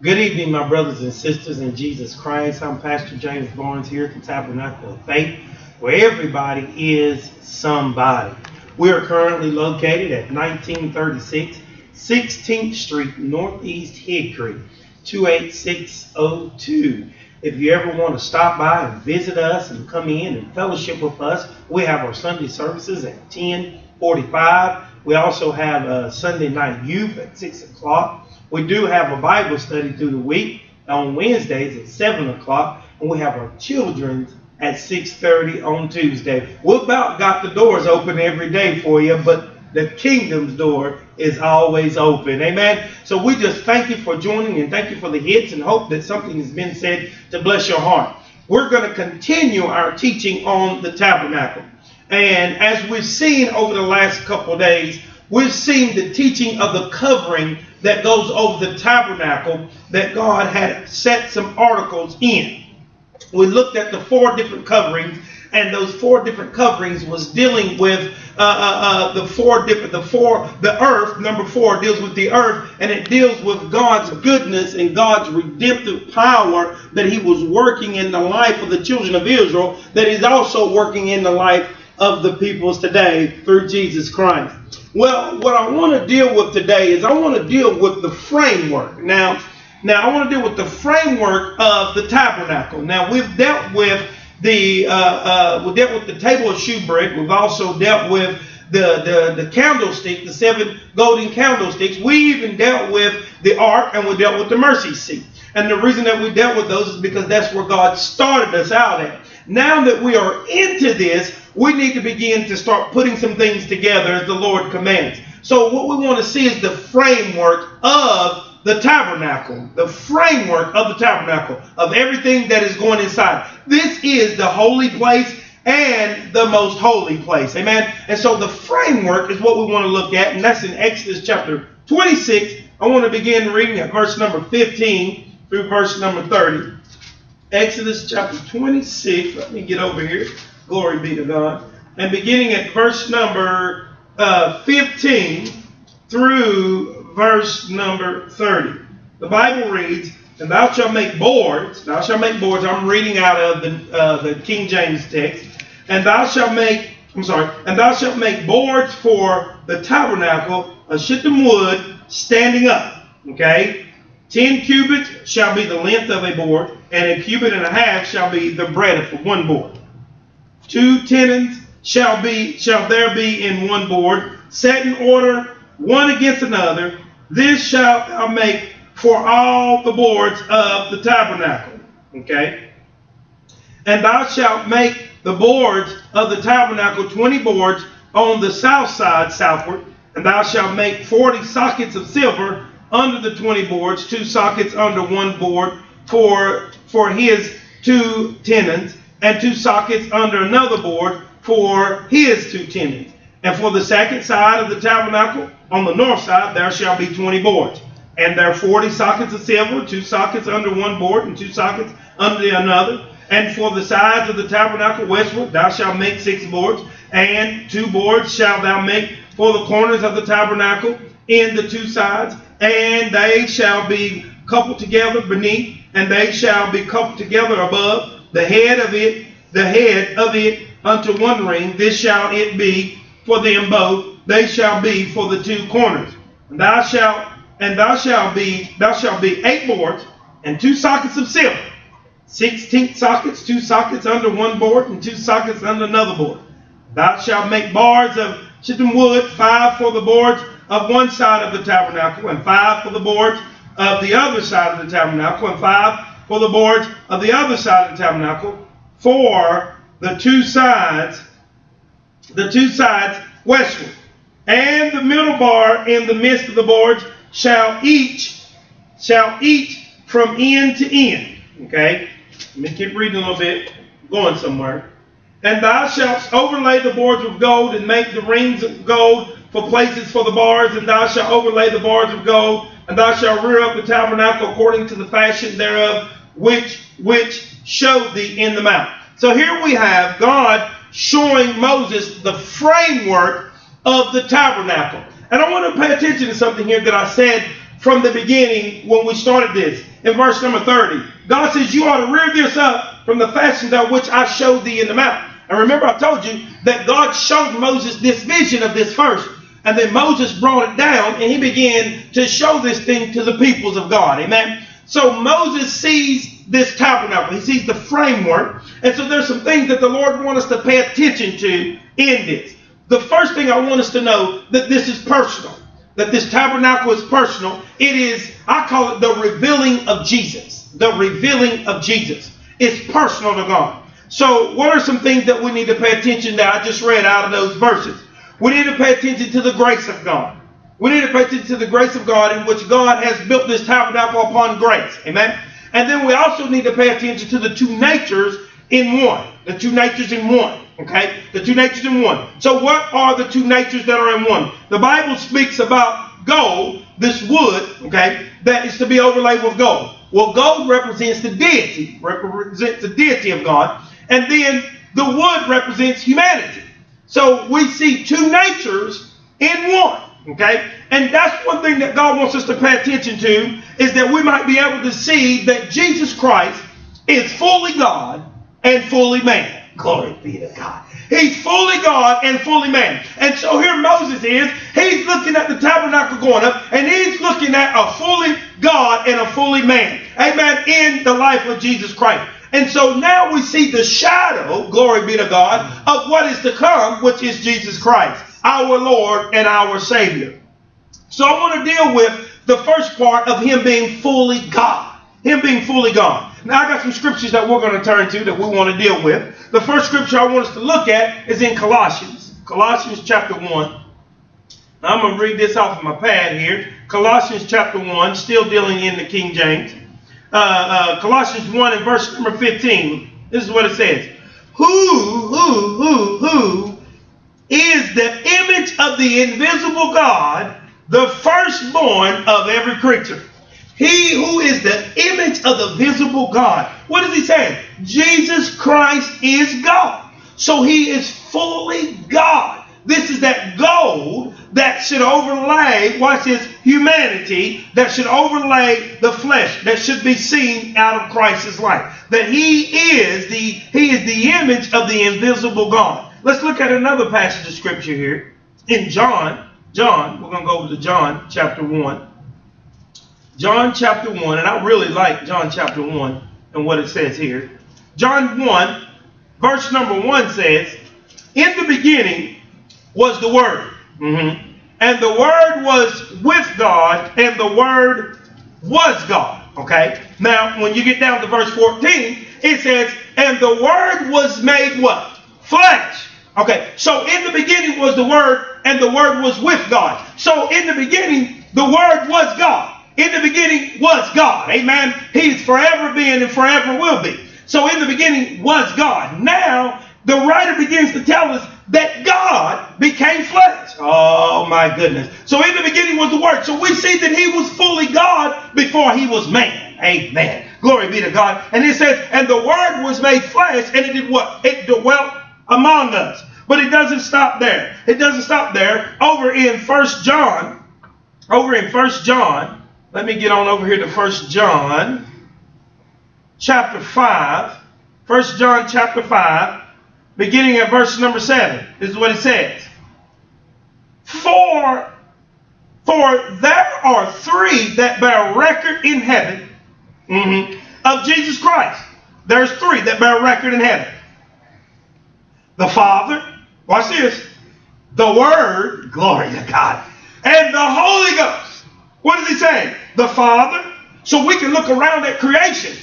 Good evening, my brothers and sisters in Jesus Christ. I'm Pastor James Barnes here at the Tabernacle of Faith, where everybody is somebody. We are currently located at 1936 16th Street, Northeast Hickory, 28602. If you ever want to stop by and visit us and come in and fellowship with us, we have our Sunday services at 10:45. We also have Sunday night youth at 6 o'clock. We do have a Bible study through the week on Wednesdays at 7 o'clock, and we have our children's at 6:30 on Tuesday. We about got the doors open every day for you, but the kingdom's door is always open. Amen. So we just thank you for joining and thank you for the hits and hope that something has been said to bless your heart. We're going to continue our teaching on the tabernacle. And as we've seen over the last couple of days, we've seen the teaching of the covering that goes over the tabernacle that God had set some articles in. We looked at the four different coverings, and those four different coverings was dealing with the earth. Number 4 deals with the earth, and it deals with God's goodness and God's redemptive power that He was working in the life of the children of Israel, that He's also working in the life of the peoples today through Jesus Christ. Well, what I want to deal with today is I want to deal with the framework. Now I want to deal with the framework of the tabernacle. Now we've dealt with the table of shewbread. We've also dealt with the candlestick, the 7 golden candlesticks. We even dealt with the ark, and we dealt with the mercy seat. And the reason that we dealt with those is because that's where God started us out at. Now that we are into this, we need to begin to start putting some things together as the Lord commands. So what we want to see is the framework of the tabernacle, the framework of the tabernacle, of everything that is going inside. This is the holy place and the most holy place. Amen. And so the framework is what we want to look at, and that's in Exodus chapter 26. I want to begin reading at verse number 15 through verse number 30. Exodus chapter 26. Let me get over here. Glory be to God. And beginning at verse number 15 through verse number 30. The Bible reads, "And thou shalt make boards." Thou shalt make boards. I'm reading out of the King James text. And thou shalt make boards for the tabernacle of shittim wood standing up. Okay? 10 cubits shall be the length of a board, and a cubit and a half shall be the breadth of one board. 2 tenons shall there be in one board, set in order, one against another. This shalt thou make for all the boards of the tabernacle. Okay? And thou shalt make the boards of the tabernacle 20 boards on the south side southward, and thou shalt make 40 sockets of silver under the 20 boards, 2 sockets under one board for his 2 tenons, and 2 sockets under another board for his 2 tenons. And for the second side of the tabernacle, on the north side, there shall be 20 boards. And there are 40 sockets of silver, 2 sockets under one board, and 2 sockets under another. And for the sides of the tabernacle westward, thou shalt make 6 boards, and 2 boards shalt thou make for the corners of the tabernacle in the 2 sides, and they shall be coupled together beneath, and they shall be coupled together above. The head of it unto one ring. This shall it be for them both. They shall be for the 2 corners. And thou shalt be 8 boards and 2 sockets of silver. 16 sockets, 2 sockets under one board, and 2 sockets under another board. Thou shalt make bars of shittim wood, 5 for the boards of one side of the tabernacle, and 5 for the boards of the other side of the tabernacle, and 5 for the boards of the other side of the tabernacle, for the two sides westward. And the middle bar in the midst of the boards shall each from end to end. Okay, let me keep reading a little bit, going somewhere. And thou shalt overlay the boards with gold, and make the rings of gold for places for the bars, and thou shalt overlay the bars with gold, and thou shalt rear up the tabernacle according to the fashion thereof, which showed thee in the mount. So here we have God showing Moses the framework of the tabernacle. And I want to pay attention to something here that I said from the beginning when we started this. In verse number 30, God says, you ought to rear this up from the fashions of which I showed thee in the mount. And remember, I told you that God showed Moses this vision of this first. And then Moses brought it down and he began to show this thing to the peoples of God. Amen. So Moses sees this tabernacle. He sees the framework. And so there's some things that the Lord wants us to pay attention to in this. The first thing I want us to know that this is personal. That this tabernacle is personal. It is, I call it the revealing of Jesus. The revealing of Jesus. It's personal to God. So what are some things that we need to pay attention to? I just read out of those verses. We need to pay attention to the grace of God. We need to pay attention to the grace of God in which God has built this tabernacle upon grace. Amen. And then we also need to pay attention to the two natures in one. The two natures in one. Okay. The two natures in one. So what are the two natures that are in one? The Bible speaks about gold, this wood, okay, that is to be overlaid with gold. Well, gold represents the deity, represents the deity of God. And then the wood represents humanity. So we see two natures in one. Okay? And that's one thing that God wants us to pay attention to, is that we might be able to see that Jesus Christ is fully God and fully man. Glory be to God. He's fully God and fully man. And so here Moses is. He's looking at the tabernacle going up, and he's looking at a fully God and a fully man. Amen. In the life of Jesus Christ. And so now we see the shadow, glory be to God, of what is to come, which is Jesus Christ, our Lord and our Savior. So I want to deal with the first part of him being fully God. Him being fully God. Now I got some scriptures that we're going to turn to that we want to deal with. The first scripture I want us to look at is in Colossians. Colossians chapter 1. Now I'm going to read this off of my pad here. Colossians chapter 1, still dealing in the King James. Colossians 1 and verse number 15. This is what it says. Who is the image of the invisible God, the firstborn of every creature. He who is the image of the visible God. What is he saying? Jesus Christ is God. So he is fully God. This is that gold that should overlay, watch this, humanity, that should overlay the flesh, that should be seen out of Christ's life. That he is the image of the invisible God. Let's look at another passage of scripture here. In John, we're going to go over to John chapter 1. John chapter 1, and I really like John chapter 1 and what it says here. John 1, verse number 1 says, in the beginning was the Word. And the Word was with God, and the Word was God. Okay? Now, when you get down to verse 14, it says, and the Word was made what? Flesh. Okay, so in the beginning was the Word, and the Word was with God. So in the beginning, the Word was God. In the beginning was God. Amen. He's forever been and forever will be. So in the beginning was God. Now, the writer begins to tell us that God became flesh. Oh my goodness. So in the beginning was the Word. So we see that he was fully God before he was man. Amen. Glory be to God. And it says, and the Word was made flesh, and it did what? It dwelt among us. But it doesn't stop there. It doesn't stop there. Over in 1 John, let me get on over here to 1 John chapter 5. 1 John chapter 5, beginning at verse number 7. This is what it says. For there are three that bear record in heaven of Jesus Christ. There's three that bear record in heaven. The Father, watch this, the Word, glory to God, and the Holy Ghost. What is he saying? The Father. So we can look around at creation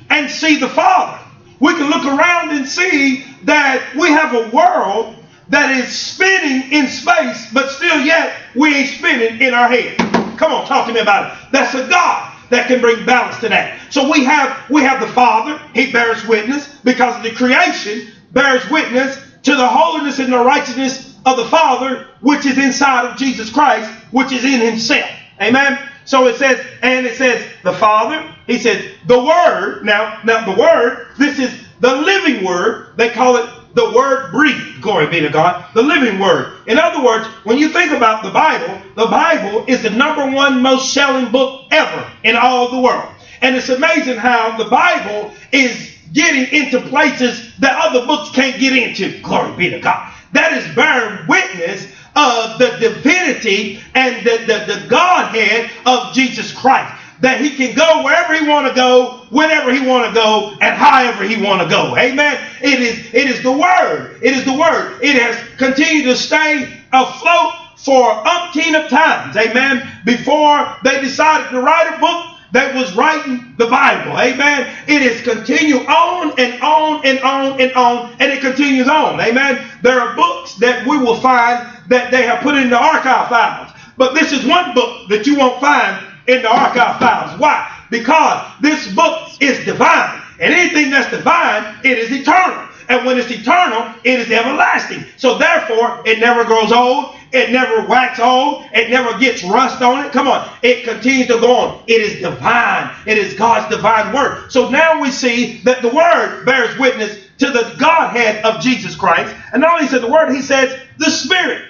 and see the Father. We can look around and see that we have a world that is spinning in space, but still yet we ain't spinning in our head. Come on, talk to me about it. That's a God that can bring balance to that. So we have the Father. He bears witness because of the creation, bears witness to the holiness and the righteousness of the Father, which is inside of Jesus Christ, which is in himself. Amen. So it says, the Father, he says, the Word. Now the Word, this is the living Word. They call it the word breathed. Glory be to God. The living word. In other words, when you think about the Bible is the #1 most selling book ever in all the world. And it's amazing how the Bible is getting into places that other books can't get into. Glory be to God. That is bearing witness of the divinity and the Godhead of Jesus Christ. That he can go wherever he want to go, whenever he want to go, and however he want to go. Amen. It is the word. It is the word. It has continued to stay afloat for umpteen of times. Amen. Before they decided to write a book that was writing the Bible. Amen. It has continued on and on and on and on, and it continues on. Amen. There are books that we will find that they have put in the archive files. But this is one book that you won't find in the archive files. Why? Because this book is divine. And anything that's divine, it is eternal. And when it's eternal, it is everlasting. So therefore, it never grows old. It never waxes old. It never gets rust on it. Come on. It continues to go on. It is divine. It is God's divine word. So now we see that the word bears witness to the Godhead of Jesus Christ. And not only said the word, he says the Spirit.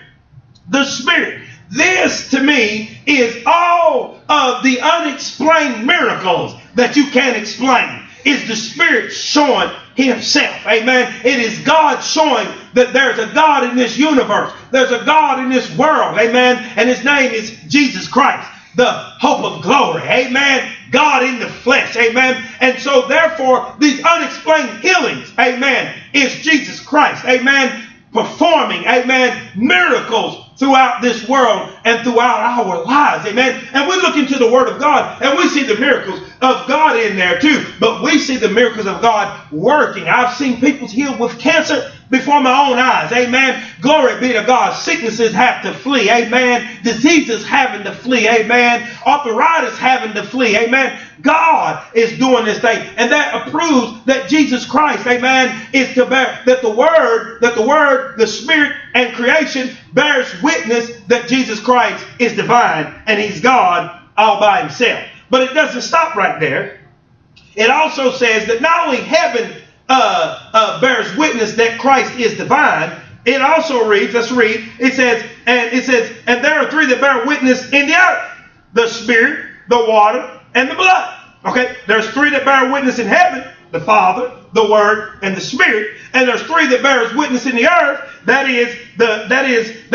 The Spirit. This, to me, is all of the unexplained miracles that you can't explain. Is the Spirit showing himself. Amen. It is God showing that there's a God in this universe. There's a God in this world. Amen. And his name is Jesus Christ, the hope of glory. Amen. God in the flesh. Amen. And so, therefore, these unexplained healings, amen, is Jesus Christ. Amen. Performing, amen, miracles throughout this world and throughout our lives. Amen. And we look into the word of God and we see the miracles of God in there too. But we see the miracles of God working. I've seen people healed with cancer before my own eyes. Amen. Glory be to God. Sicknesses have to flee. Amen. Diseases having to flee. Amen. Arthritis having to flee. Amen. God is doing this thing. And that proves that Jesus Christ, amen, is to bear, that the word, the Spirit and creation bears witness that Jesus Christ is divine and he's God all by himself. But it doesn't stop right there. It also says that not only heaven bears witness that Christ is divine, it also reads, let's read, it says, and there are three that bear witness in the earth: the Spirit, the water, and the blood. Okay, there's three that bear witness in heaven: the Father, the Word, and the Spirit. And there's three that bears witness in the earth. That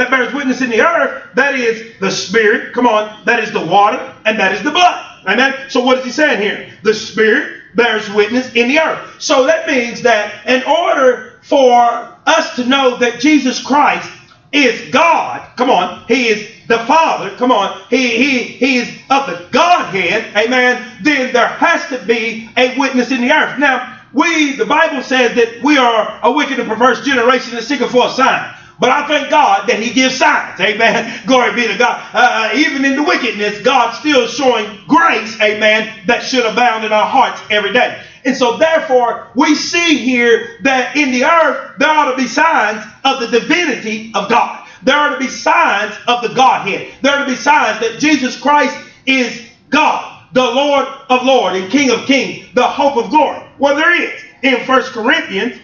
bears witness in the earth. That is the Spirit. Come on, that is the water, and that is the blood. Amen. So what is he saying here? The Spirit bears witness in the earth. So that means that in order for us to know that Jesus Christ is God, come on, he is the Father, come on, he is of the Godhead, amen, then there has to be a witness in the earth. Now, the Bible says that we are a wicked and perverse generation and seeking for a sign. But I thank God that he gives signs. Amen. Glory be to God. Even in the wickedness, God's still showing grace, amen, that should abound in our hearts every day. And so therefore, we see here that in the earth, there ought to be signs of the divinity of God. There ought to be signs of the Godhead. There ought to be signs that Jesus Christ is God, the Lord of Lords and King of Kings, the hope of glory. Well, there is. In 1 Corinthians,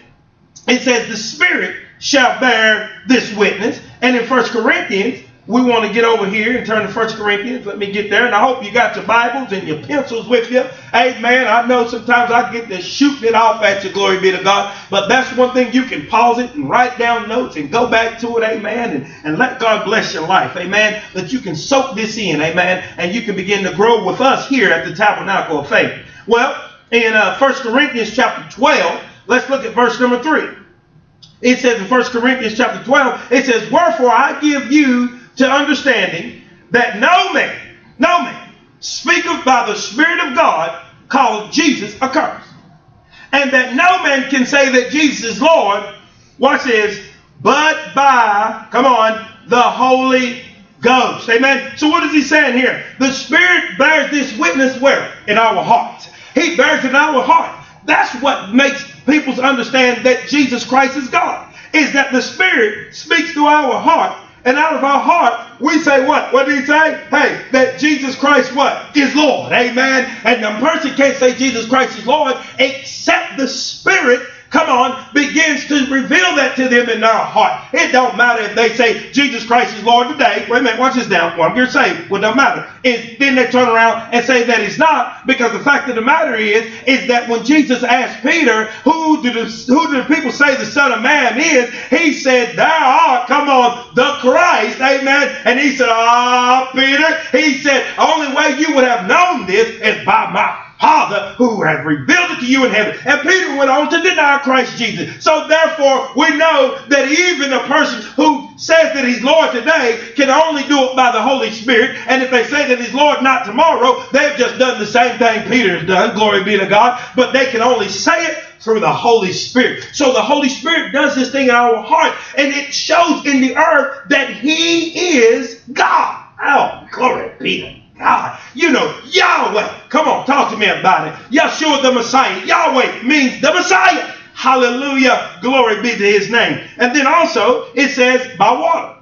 it says the Spirit shall bear this witness. And in 1 Corinthians, we want to get over here and turn to 1 Corinthians. Let me get there. And I hope you got your Bibles and your pencils with you. Amen. I know sometimes I get to shooting it off at you, glory be to God. But that's one thing, you can pause it and write down notes and go back to it, amen. And let God bless your life, amen. That you can soak this in, amen. And you can begin to grow with us here at the Tabernacle of Faith. Well, in 1 Corinthians chapter 12, let's look at verse number 3. It says in 1 Corinthians chapter 12, it says, wherefore I give you to understanding that no man speaketh by the Spirit of God, calleth Jesus accursed. And that no man can say that Jesus is Lord, watch this, but by, come on, the Holy Ghost. Amen. So what is he saying here? The Spirit bears this witness where? In our hearts. He bears it in our heart. That's what makes people understand that Jesus Christ is God. Is that the Spirit speaks through our heart. And out of our heart, we say what? What did he say? Hey, that Jesus Christ what? Is Lord. Amen. And the person can't say Jesus Christ is Lord except the Spirit come on, begins to reveal that to them in their heart. It don't matter if they say Jesus Christ is Lord today. Wait a minute, watch this now. Well, I'm going to say, well, it don't matter. And then they turn around and say that he's not, because the fact of the matter is that when Jesus asked Peter, who do the people say the Son of Man is? He said, thou art, come on, the Christ, amen. And he said, Peter, he said, only way you would have known this is by my Father who has revealed it to you in heaven. And Peter went on to deny Christ Jesus. So therefore, we know that even a person who says that he's Lord today can only do it by the Holy Spirit. And if they say that he's Lord not tomorrow, they've just done the same thing Peter's done. Glory be to God. But they can only say it through the Holy Spirit. So the Holy Spirit does this thing in our heart, and it shows in the earth that he is God. Oh, glory be to God. You know, Yahweh. Come on, talk to me about it. Yeshua the Messiah. Yahweh means the Messiah. Hallelujah. Glory be to his name. And then also it says by water.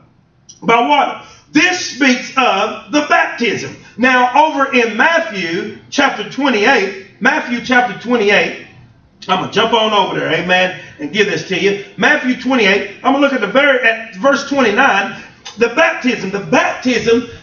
By water. This speaks of the baptism. Now over in Matthew chapter 28, I'm going to jump on over there, amen, and give this to you. Matthew 28, I'm going to look at verse 29. The baptism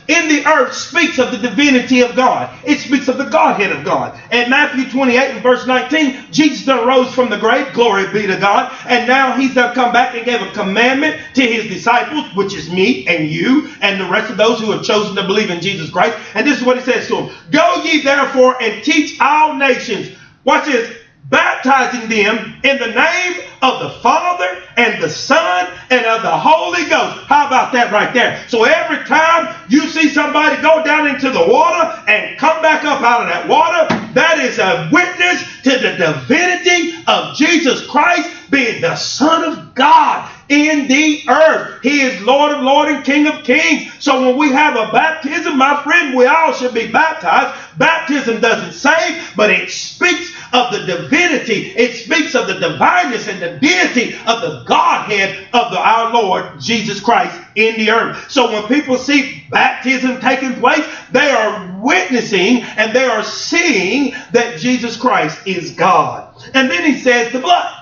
in the earth speaks of the divinity of God. It speaks of the Godhead of God. And Matthew 28 and verse 19, Jesus arose from the grave, glory be to God, and now he's done come back and gave a commandment to his disciples, which is me and you and the rest of those who have chosen to believe in Jesus Christ. And this is what he says to them. Go ye therefore and teach all nations. Watch this. Baptizing them in the name of the Father and the Son and of the Holy Ghost. How about that right there? So every time you see somebody go down into the water and come back up out of that water, that is a witness to the divinity of Jesus Christ being the Son of God in the earth. He is Lord of Lords and King of Kings. So when we have a baptism, my friend, we all should be baptized. Baptism doesn't save, but it speaks of the divinity. It speaks of the divineness and the deity of the Godhead of our Lord Jesus Christ in the earth. So when people see baptism taking place, they are witnessing and they are seeing that Jesus Christ is God. And then he says the blood.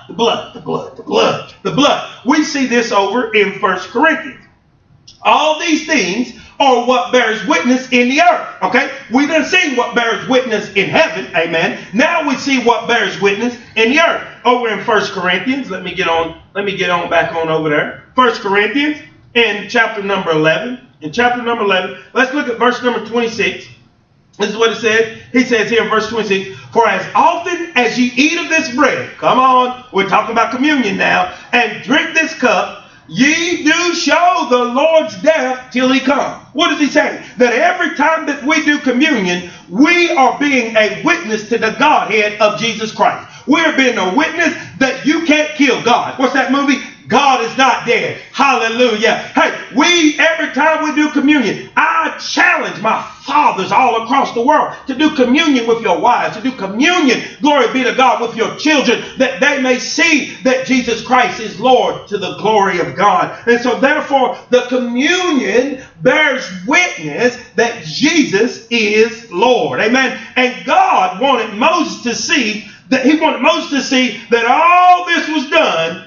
We see this over in 1 Corinthians. All these things are what bears witness in the earth. Okay? We done seen what bears witness in heaven. Amen. Now we see what bears witness in the earth. Over in 1 Corinthians. Let me get on back on over there. 1 Corinthians in chapter number 11. In chapter number 11, let's look at verse number 26. This is what it says. He says here in verse 26, for as often as ye eat of this bread, come on, we're talking about communion now, and drink this cup, ye do show the Lord's death till he come. What does he say? That every time that we do communion, we are being a witness to the Godhead of Jesus Christ. We're being a witness that you can't kill God. What's that movie? God is not dead. Hallelujah. Hey, every time we do communion, I challenge my fathers all across the world to do communion with your wives, to do communion, glory be to God, with your children, that they may see that Jesus Christ is Lord to the glory of God. And so therefore, the communion bears witness that Jesus is Lord. Amen. And God wanted Moses to see that all this was done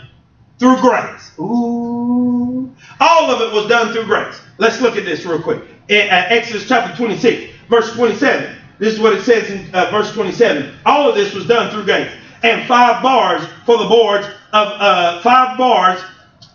through grace. Ooh. All of it was done through grace. Let's look at this real quick. In Exodus chapter 26, verse 27. This is what it says in verse 27. All of this was done through grace. And 5 bars for the boards of 5 bars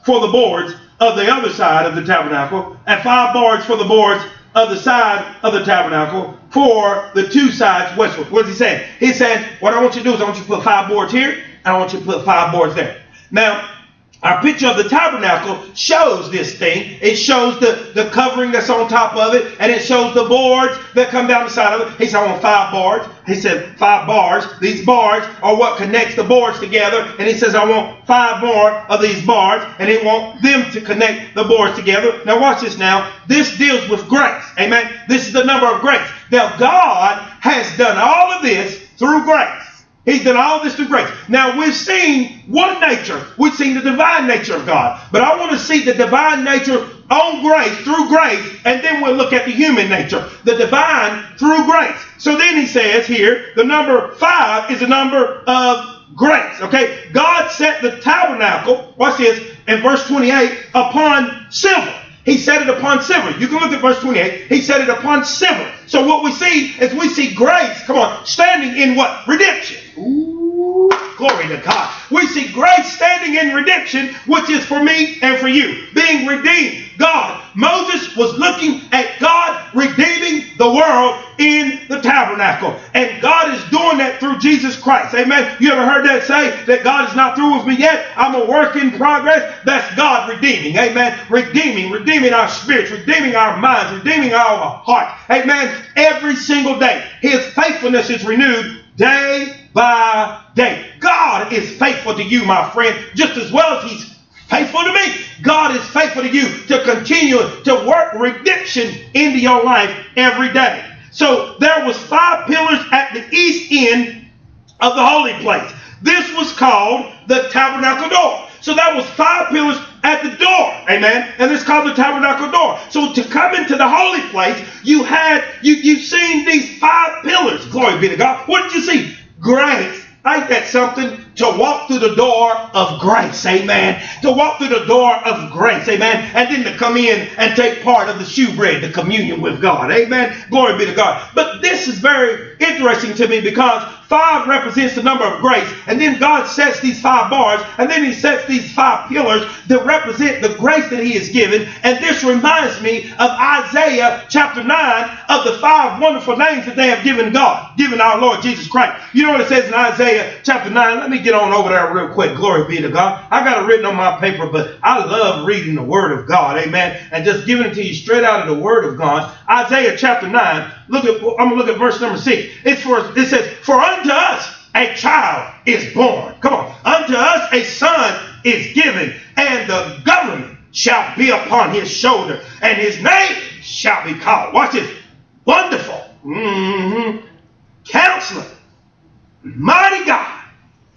for the boards of the other side of the tabernacle, and 5 bars for the boards of the side of the tabernacle for the 2 sides westward. What does he say? He said, what I want you to do is I want you to put 5 boards here, and I want you to put 5 boards there. Now, our picture of the tabernacle shows this thing. It shows the covering that's on top of it, and it shows the boards that come down the side of it. He said, I want 5 boards. He said 5 bars. These bars are what connects the boards together. And he says, I want 5 more of these bars, and he wants them to connect the boards together. Now watch this now. This deals with grace. Amen. This is the number of grace. Now God has done all of this through grace. He's done all this through grace. Now we've seen one nature. We've seen the divine nature of God. But I want to see the divine nature on grace, through grace, and then we'll look at the human nature. The divine through grace. So then he says here, the number 5 is the number of grace. Okay, God set the tabernacle, watch this, in verse 28, upon silver. He set it upon silver. You can look at verse 28. He set it upon silver. So what we see is we see grace, come on, standing in what? Redemption. Ooh, glory to God. We see grace standing in redemption, which is for me and for you. Being redeemed. God. Moses was looking at God redeeming the world in the tabernacle. And God is doing that through Jesus Christ. Amen. You ever heard that say that God is not through with me yet? I'm a work in progress. That's God redeeming. Amen. Redeeming our spirits, redeeming our minds, redeeming our heart. Amen. Every single day. His faithfulness is renewed day by day. God is faithful to you, my friend, just as well as he's faithful to me. God is faithful to you to continue to work redemption into your life every day. So there was 5 pillars at the east end of the holy place. This was called the tabernacle door. So that was 5 pillars at the door. Amen. And it's called the tabernacle door. So to come into the holy place, you've seen these 5 pillars. Glory be to God. What did you see? Grace. Ain't that something? To walk through the door of grace, amen. To walk through the door of grace, amen. And then to come in and take part of the shewbread, the communion with God, amen. Glory be to God. But this is very interesting to me because 5 represents the number of grace. And then God sets these 5 bars. And then he sets these 5 pillars that represent the grace that he has given. And this reminds me of Isaiah chapter 9 of the 5 wonderful names that they have given God, given our Lord Jesus Christ. You know what it says in Isaiah chapter 9? Let me get on over there real quick. Glory be to God. I got it written on my paper, but I love reading the word of God. Amen. And just giving it to you straight out of the word of God. Isaiah chapter 9. I'm going to look at verse number 6. It says, for unto us a child is born. Come on. Unto us a son is given, and the government shall be upon his shoulder, and his name shall be called. Watch this. Wonderful. Counselor. Mighty God.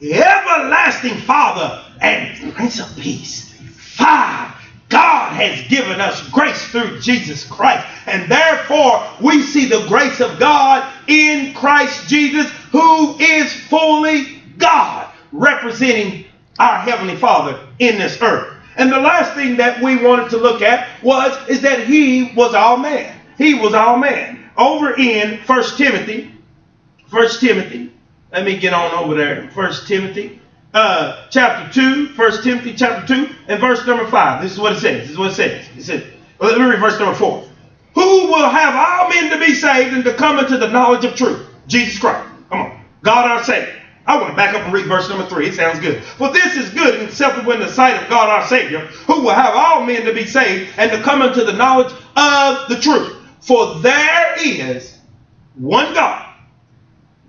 Everlasting Father and Prince of Peace. 5. God has given us grace through Jesus Christ. And therefore, we see the grace of God in Christ Jesus, who is fully God, representing our Heavenly Father in this earth. And the last thing that we wanted to look at is that he was all man. He was all man. Over in 1 Timothy, let me get on over there. 1 Timothy chapter 2, 1 Timothy chapter 2 and verse number 5. This is what it says. It says, let me read verse number 4. Who will have all men to be saved and to come into the knowledge of truth? Jesus Christ. Come on. God our Savior. I want to back up and read verse number 3. It sounds good. For this is good and acceptable in the sight of God our Savior, who will have all men to be saved and to come into the knowledge of the truth. For there is one God,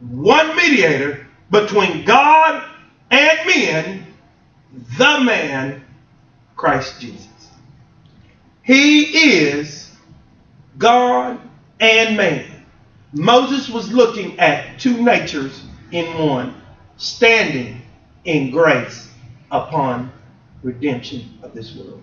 one mediator between God and men, the man, Christ Jesus. He is God and man. Moses was looking at 2 natures in one, standing in grace upon redemption of this world.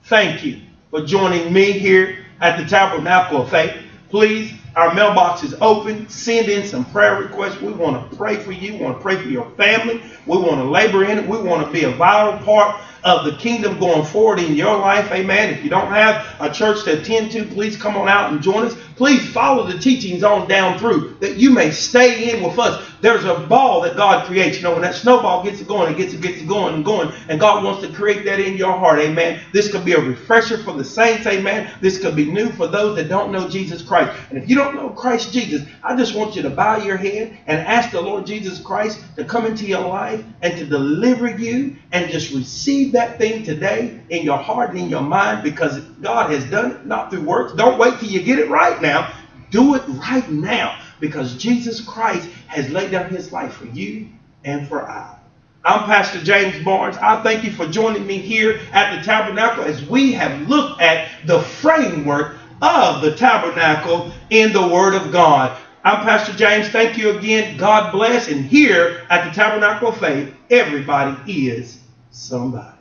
Thank you for joining me here at the Tabernacle of Faith. Please, our mailbox is open. Send in some prayer requests. We want to pray for you. We want to pray for your family. We want to labor in it. We want to be a vital part of the kingdom going forward in your life. Amen. If you don't have a church to attend to, please come on out and join us. Please follow the teachings on down through that you may stay in with us. There's a ball that God creates. You know, when that snowball gets it going, it gets going and going. And God wants to create that in your heart. Amen. This could be a refresher for the saints. Amen. This could be new for those that don't know Jesus Christ. And if you don't know Christ Jesus, I just want you to bow your head and ask the Lord Jesus Christ to come into your life and to deliver you, and just receive that thing today in your heart and in your mind, because God has done it, not through works. Don't wait till you get it right now. Do it right now, because Jesus Christ has laid down his life for you and for I. I'm Pastor James Barnes. I thank you for joining me here at the Tabernacle as we have looked at the framework of the tabernacle in the Word of God. I'm Pastor James. Thank you again. God bless. And here at the Tabernacle of Faith, everybody is somebody.